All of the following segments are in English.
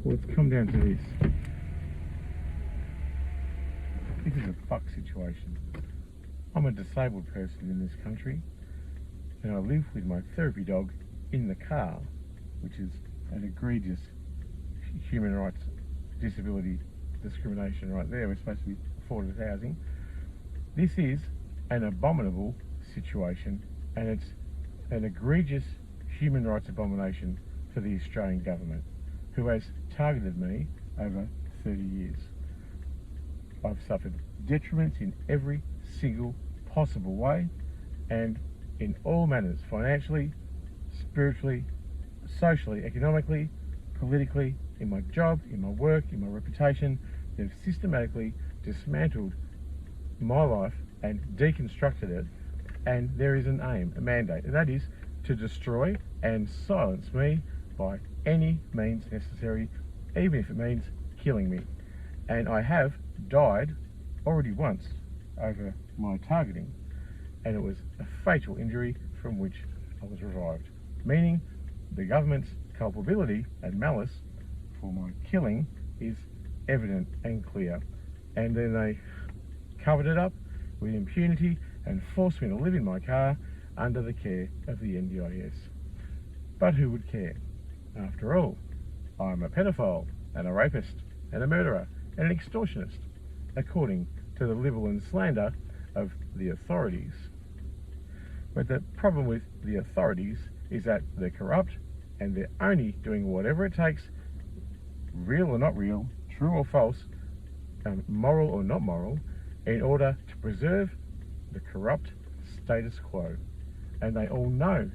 Well, it's come down to this. This is a fuck situation. I'm a disabled person in this country, and I live with my therapy dog in the car, which is an egregious human rights disability discrimination right there. We're supposed to be afforded housing. This is an abominable situation, and it's an egregious human rights abomination for the Australian government, who has targeted me over 30 years. I've suffered detriments in every single possible way, and in all manners, financially, spiritually, socially, economically, politically, in my job, in my work, in my reputation. They've systematically dismantled my life and deconstructed it, and there is an aim, a mandate, and that is to destroy and silence me by any means necessary, even if it means killing me. And I have died already once over my targeting, and it was a fatal injury from which I was revived, meaning the government's culpability and malice for my killing is evident and clear. And then they covered it up with impunity and forced me to live in my car under the care of the NDIS. But who would care? After all, I'm a pedophile and a rapist and a murderer and an extortionist, according to the libel and slander of the authorities. But the problem with the authorities is that they're corrupt, and they're only doing whatever it takes, real or not real, true or false, moral or not moral, in order to preserve the corrupt status quo. And they all know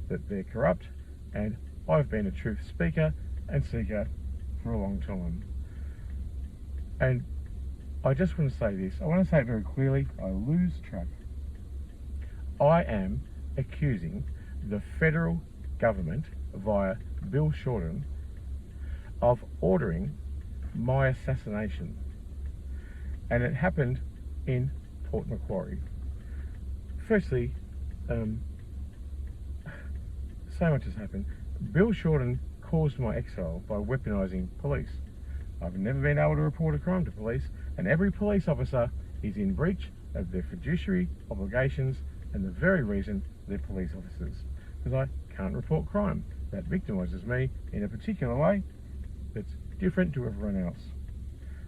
that they're corrupt, and I've been a truth speaker and seeker for a long time. And I just want to say this. I want to say it very clearly. I lose track. I am accusing the federal government via Bill Shorten of ordering my assassination. And it happened in Port Macquarie. Firstly, so much has happened. Bill Shorten caused my exile by weaponising police. I've never been able to report a crime to police, and every police officer is in breach of their fiduciary obligations and the very reason they're police officers, because I can't report crime. That victimises me in a particular way that's different to everyone else.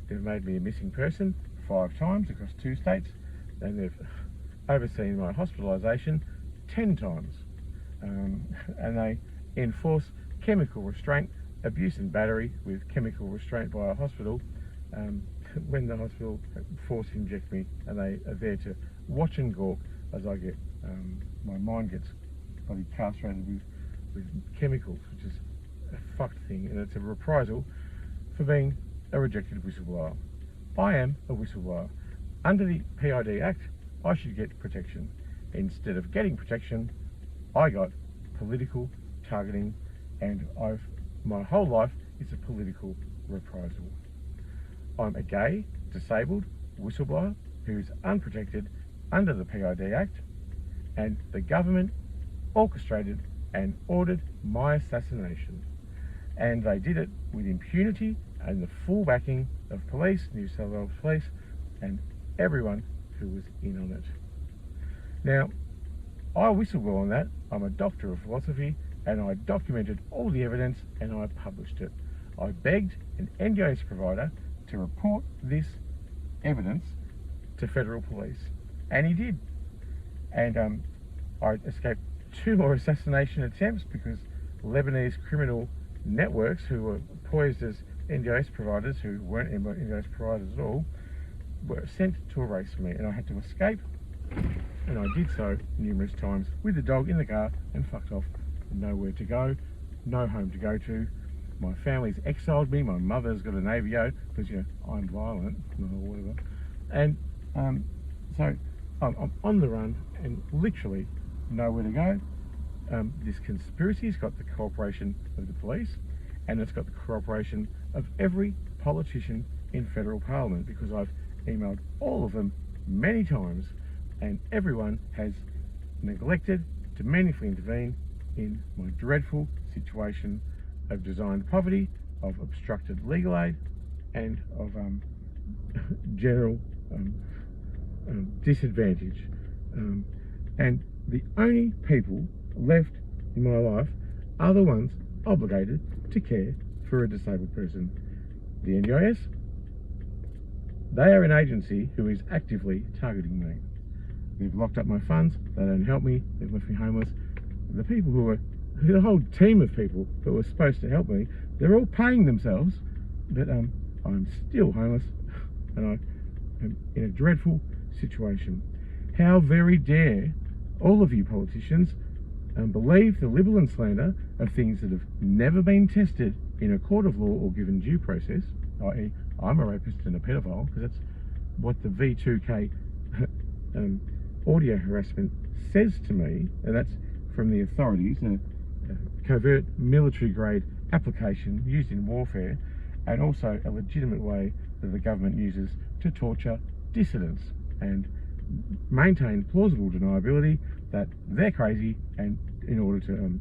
They've made me a missing person 5 times across 2 states, and they've overseen my hospitalisation 10 times. And they enforce chemical restraint, abuse and battery with chemical restraint by a hospital when the hospital force inject me, and they are there to watch and gawk as I get, my mind gets bloody castrated with chemicals, which is a fucked thing, and it's a reprisal for being a rejected whistleblower. I am a whistleblower. Under the PID Act, I should get protection. Instead of getting protection, I got political targeting, and my whole life is a political reprisal. I'm a gay, disabled whistleblower who's unprotected under the PID Act, and the government orchestrated and ordered my assassination. And they did it with impunity and the full backing of police, New South Wales Police, and everyone who was in on it. Now, I whistleblow on that. I'm a doctor of philosophy, and I documented all the evidence and I published it. I begged an NDIS provider to report this evidence to federal police, and he did. And I escaped 2 more assassination attempts because Lebanese criminal networks who were poised as NDIS providers, who weren't NDIS providers at all, were sent to erase me, and I had to escape, and I did so numerous times with the dog in the car and fucked off. Nowhere to go, no home to go to. My family's exiled me. My mother's got an AVO because, I'm violent or whatever. And so I'm on the run and literally nowhere to go. This conspiracy's got the cooperation of the police, and it's got the cooperation of every politician in federal parliament, because I've emailed all of them many times, and everyone has neglected to meaningfully intervene in my dreadful situation of designed poverty of obstructed legal aid and of general disadvantage. And the only people left in my life are the ones obligated to care for a disabled person. The NDIS, they are an agency who is actively targeting me. They've locked up my funds, they don't help me, they've left me homeless. The people the whole team of people that were supposed to help me, they're all paying themselves, but I'm still homeless and I am in a dreadful situation. How very dare all of you politicians believe the libel and slander of things that have never been tested in a court of law or given due process, i.e. I'm a rapist and a pedophile, because that's what the V2K audio harassment says to me, and that's from the authorities, a covert military grade application used in warfare, and also a legitimate way that the government uses to torture dissidents and maintain plausible deniability that they're crazy, and in order to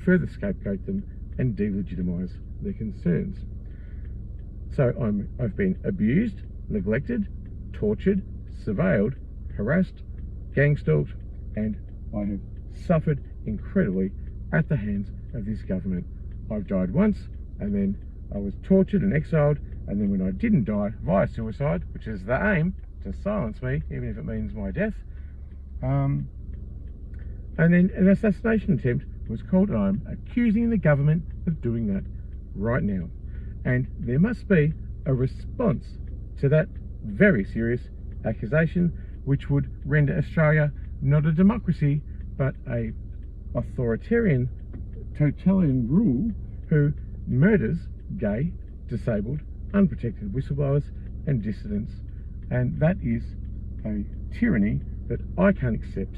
further scapegoat them and delegitimise their concerns. So I've been abused, neglected, tortured, surveilled, harassed, gang-stalked, and I have suffered incredibly at the hands of this government. I've died once, and then I was tortured and exiled, and then when I didn't die via suicide, which is the aim, to silence me, even if it means my death, and then an assassination attempt was called, and I'm accusing the government of doing that right now. And there must be a response to that very serious accusation, which would render Australia not a democracy, but a authoritarian, totalitarian rule who murders gay, disabled, unprotected whistleblowers and dissidents. And that is a tyranny that I can't accept.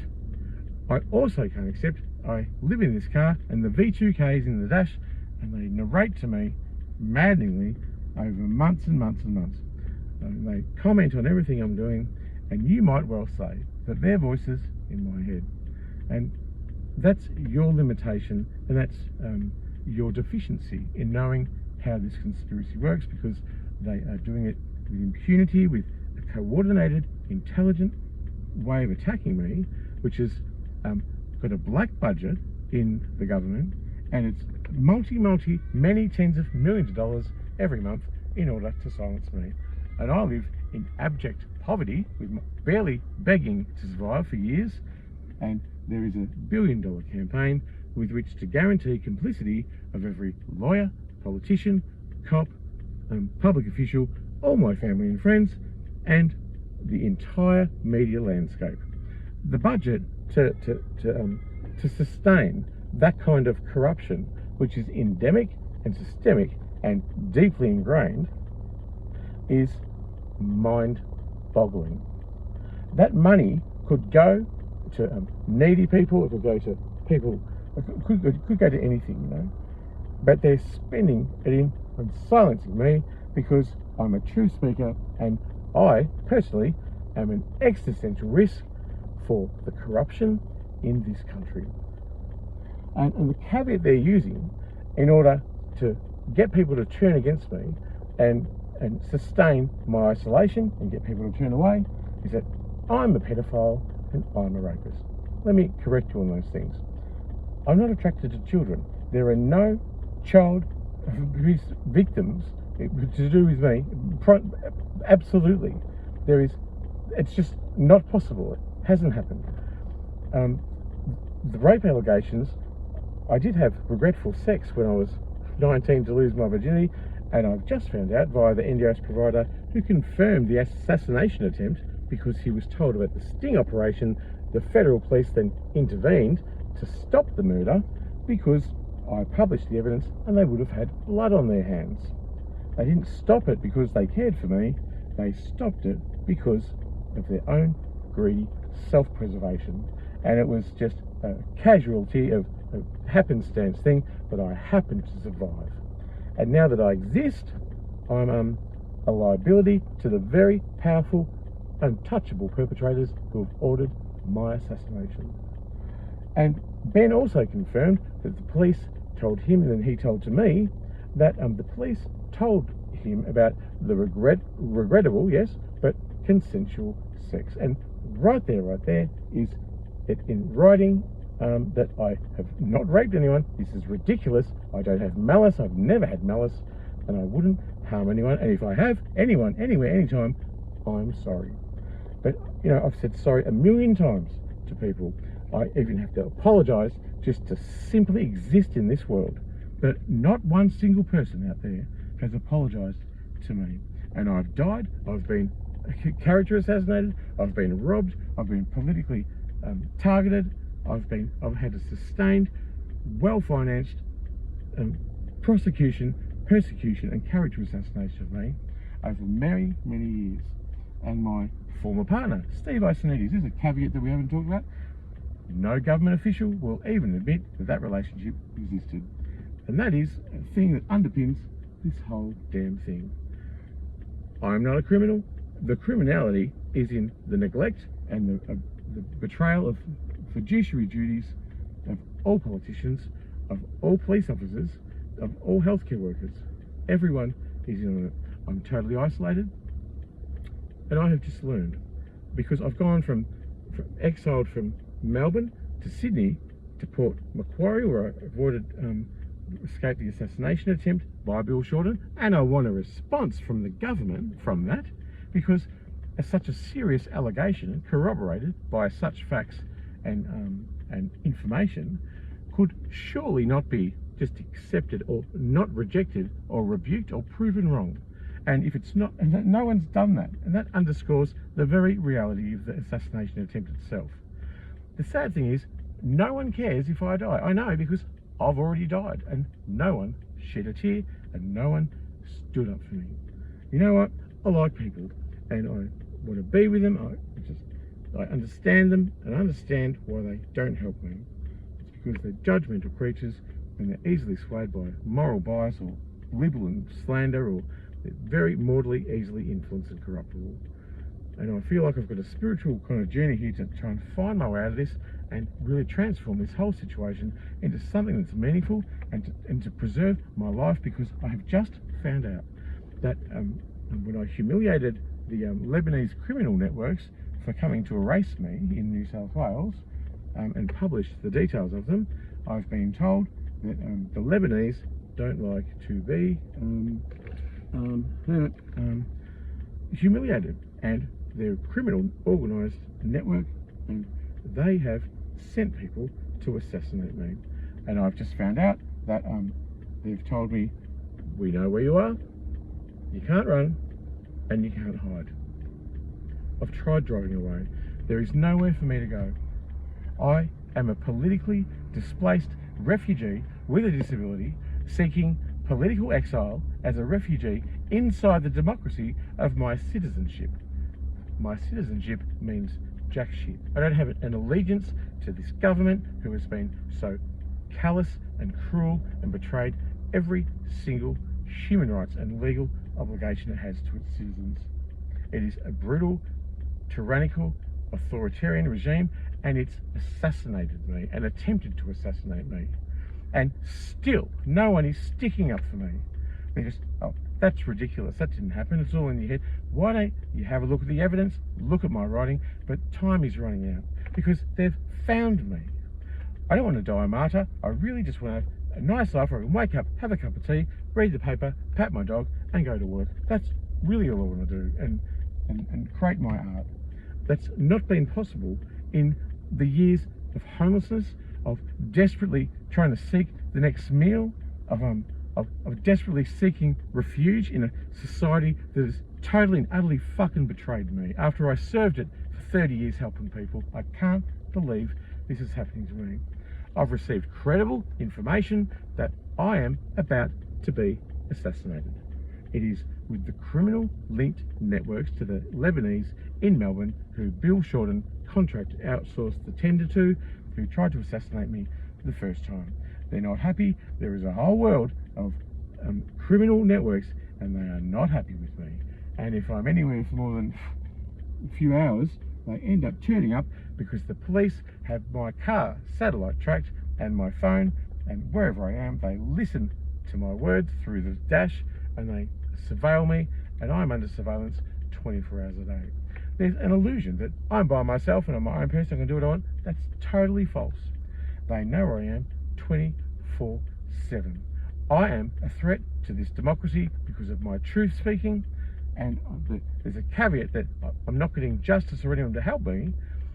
I also can't accept, I live in this car and the V2K is in the dash, and they narrate to me maddeningly over months and months and months. They comment on everything I'm doing, and you might well say that their voices in my head. And that's your limitation, and that's your deficiency in knowing how this conspiracy works, because they are doing it with impunity, with a coordinated, intelligent way of attacking me, which has got a black budget in the government, and it's many tens of millions of dollars every month in order to silence me. And I live in abject poverty, with barely begging to survive for years, and there is a $1 billion campaign with which to guarantee complicity of every lawyer, politician, cop, public official, all my family and friends, and the entire media landscape. The budget to sustain that kind of corruption, which is endemic and systemic and deeply ingrained, is mind-boggling. That money could go to needy people, it could go to people, it could go to anything, you know. But they're spending it on silencing me because I'm a true speaker, and I personally am an existential risk for the corruption in this country. And the caveat they're using in order to get people to turn against me and sustain my isolation and get people to turn away is that I'm a pedophile and I'm a rapist. Let me correct you on those things. I'm not attracted to children. There are no child abuse victims to do with me. Absolutely. It's just not possible. It hasn't happened. The rape allegations, I did have regretful sex when I was 19 to lose my virginity, and I've just found out via the NDIS provider who confirmed the assassination attempt because he was told about the sting operation. The federal police then intervened to stop the murder because I published the evidence and they would have had blood on their hands. They didn't stop it because they cared for me, they stopped it because of their own greedy self-preservation. And it was just a casualty of a happenstance thing that I happened to survive. And now that I exist, I'm a liability to the very powerful, untouchable perpetrators who have ordered my assassination. And Ben also confirmed that the police told him, and then he told to me, that the police told him about the regrettable, yes, but consensual sex. And right there is it in writing that I have not raped anyone. This is ridiculous. I don't have malice. I've never had malice, and I wouldn't harm anyone. And if I have anyone, anywhere, anytime, I'm sorry. But, you know, I've said sorry a million times to people. I even have to apologise just to simply exist in this world. But not one single person out there has apologised to me. And I've died, I've been character assassinated, I've been robbed, I've been politically targeted, I've had a sustained, well-financed prosecution, persecution and character assassination of me over many, many years. And my former partner, Steve Isonides, there's a caveat that we haven't talked about. No government official will even admit that that relationship existed. And that is a thing that underpins this whole damn thing. I'm not a criminal. The criminality is in the neglect and the betrayal of fiduciary duties of all politicians, of all police officers, of all healthcare workers. Everyone is in on it. I'm totally isolated, and I have just learned, because I've gone from exiled from Melbourne to Sydney to Port Macquarie, where I escaped the assassination attempt by Bill Shorten, and I want a response from the government from that, because such a serious allegation, corroborated by such facts and information, could surely not be just accepted or not rejected or rebuked or proven wrong. And if it's not, and no one's done that, and that underscores the very reality of the assassination attempt itself. The sad thing is, no one cares if I die. I know, because I've already died, and no one shed a tear, and no one stood up for me. You know what? I like people, and I want to be with them. I understand them, and I understand why they don't help me. It's because they're judgmental creatures, and they're easily swayed by moral bias or libel and slander, or they're very mortally easily influenced and corruptible. And I feel like I've got a spiritual kind of journey here to try and find my way out of this and really transform this whole situation into something that's meaningful and to preserve my life, because I have just found out that when I humiliated the Lebanese criminal networks for coming to arrest me in New South Wales and published the details of them, I've been told that the Lebanese don't like to be humiliated, and they're a criminal organised network, and they have sent people to assassinate me. And I've just found out that they've told me, we know where you are, you can't run, and you can't hide. I've tried driving away. There is nowhere for me to go. I am a politically displaced refugee with a disability seeking political exile as a refugee inside the democracy of my citizenship. My citizenship means jack shit. I don't have an allegiance to this government who has been so callous and cruel and betrayed every single human rights and legal obligation it has to its citizens. It is a brutal, tyrannical, authoritarian regime, and it's assassinated me and attempted to assassinate me. And still, no one is sticking up for me. They just, oh, that's ridiculous, that didn't happen, it's all in your head. Why don't you have a look at the evidence, look at my writing? But time is running out, because they've found me. I don't want to die a martyr. I really just want to have a nice life where I can wake up, have a cup of tea, read the paper, pat my dog, and go to work. That's really all I want to do, and create my art. That's not been possible in the years of homelessness, of desperately trying to seek the next meal, of desperately seeking refuge in a society that has totally and utterly fucking betrayed me after I served it for 30 years helping people. I can't believe this is happening to me. I've received credible information that I am about to be assassinated. It is with the criminal linked networks to the Lebanese in Melbourne who Bill Shorten contract outsourced the tender to, who tried to assassinate me the first time. They're not happy. There is a whole world of criminal networks, and they are not happy with me. And if I'm anywhere for more than a few hours, they end up turning up because the police have my car satellite tracked and my phone, and wherever I am, they listen to my words through the dash, and they surveil me, and I'm under surveillance 24 hours a day. There's an illusion that I'm by myself and I'm my own person, I can do what I want. That's totally false. They know where I am 24/7. I am a threat to this democracy because of my truth speaking, and there's a caveat that I'm not getting justice or anyone to help me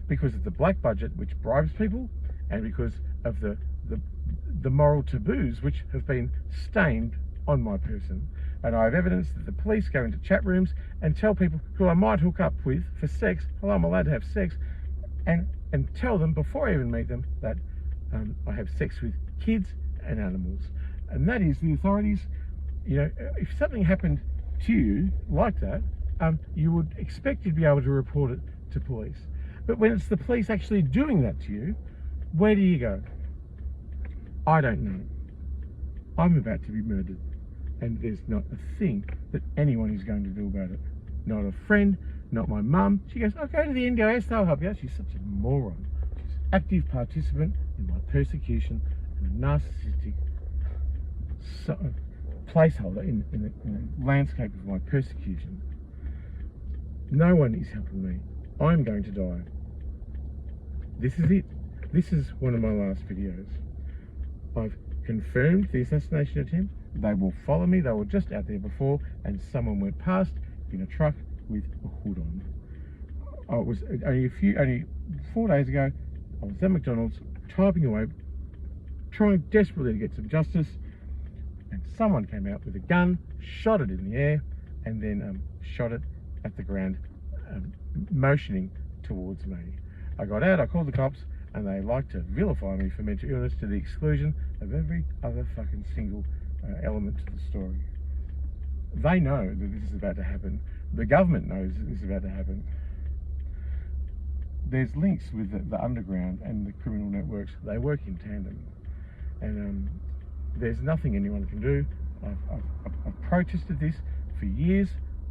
because of the black budget which bribes people, and because of the moral taboos which have been stained on my person. And I have evidence that the police go into chat rooms and tell people who I might hook up with for sex, hello, I'm allowed to have sex, and tell them before I even meet them that I have sex with kids and animals. And that is the authorities. You know, if something happened to you like that, you would expect to be able to report it to police. But when it's the police actually doing that to you, where do you go? I don't know. I'm about to be murdered, and there's not a thing that anyone is going to do about it. Not a friend, not my mum. She goes, I'll go to the NDIS, they'll help you out. She's such a moron. She's an active participant in my persecution and a narcissistic placeholder in the landscape of my persecution. No one is helping me. I'm going to die. This is it. This is one of my last videos. I've confirmed the assassination attempt. They will follow me. They were just out there before, and someone went past in a truck with a hood on. I was only 4 days ago. I was at McDonald's typing away, trying desperately to get some justice, and someone came out with a gun, shot it in the air, and then shot it at the ground, motioning towards me. I got out, I called the cops, and they like to vilify me for mental illness to the exclusion of every other fucking single element to the story. They know that this is about to happen. The government knows that this is about to happen. There's links with the underground and the criminal networks. They work in tandem. And there's nothing anyone can do. I've protested this for years.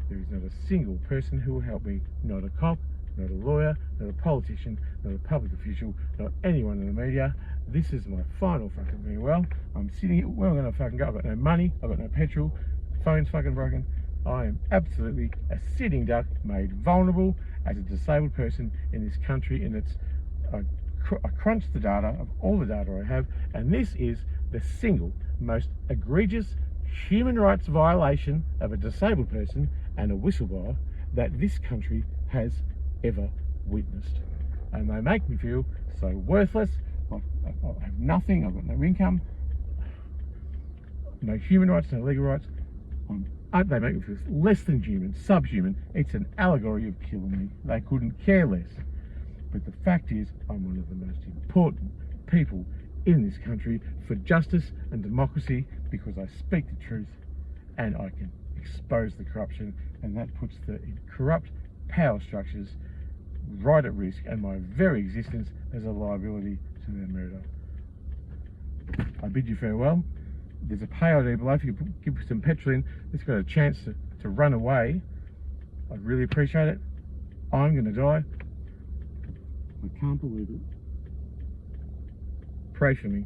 There is not a single person who will help me. Not a cop, not a lawyer, not a politician, not a public official, not anyone in the media. This is my final fucking farewell. I'm sitting here, where am I gonna fucking go? I've got no money, I've got no petrol, phone's fucking broken. I am absolutely a sitting duck, made vulnerable as a disabled person in this country, and I crunched the data of all the data I have, and this is the single most egregious human rights violation of a disabled person and a whistleblower that this country has ever witnessed. And they make me feel so worthless. I have nothing, I've got no income, no human rights, no legal rights. They make me feel less than human, subhuman. It's an allegory of killing me. They couldn't care less. But the fact is, I'm one of the most important people in this country for justice and democracy, because I speak the truth and I can expose the corruption, and that puts the corrupt power structures right at risk, and my very existence as a liability to their murder. I bid you farewell. There's a pay ID below. If you can give some petrol in, it's got a chance to run away. I'd really appreciate it. I'm going to die. I can't believe it. Pray for me.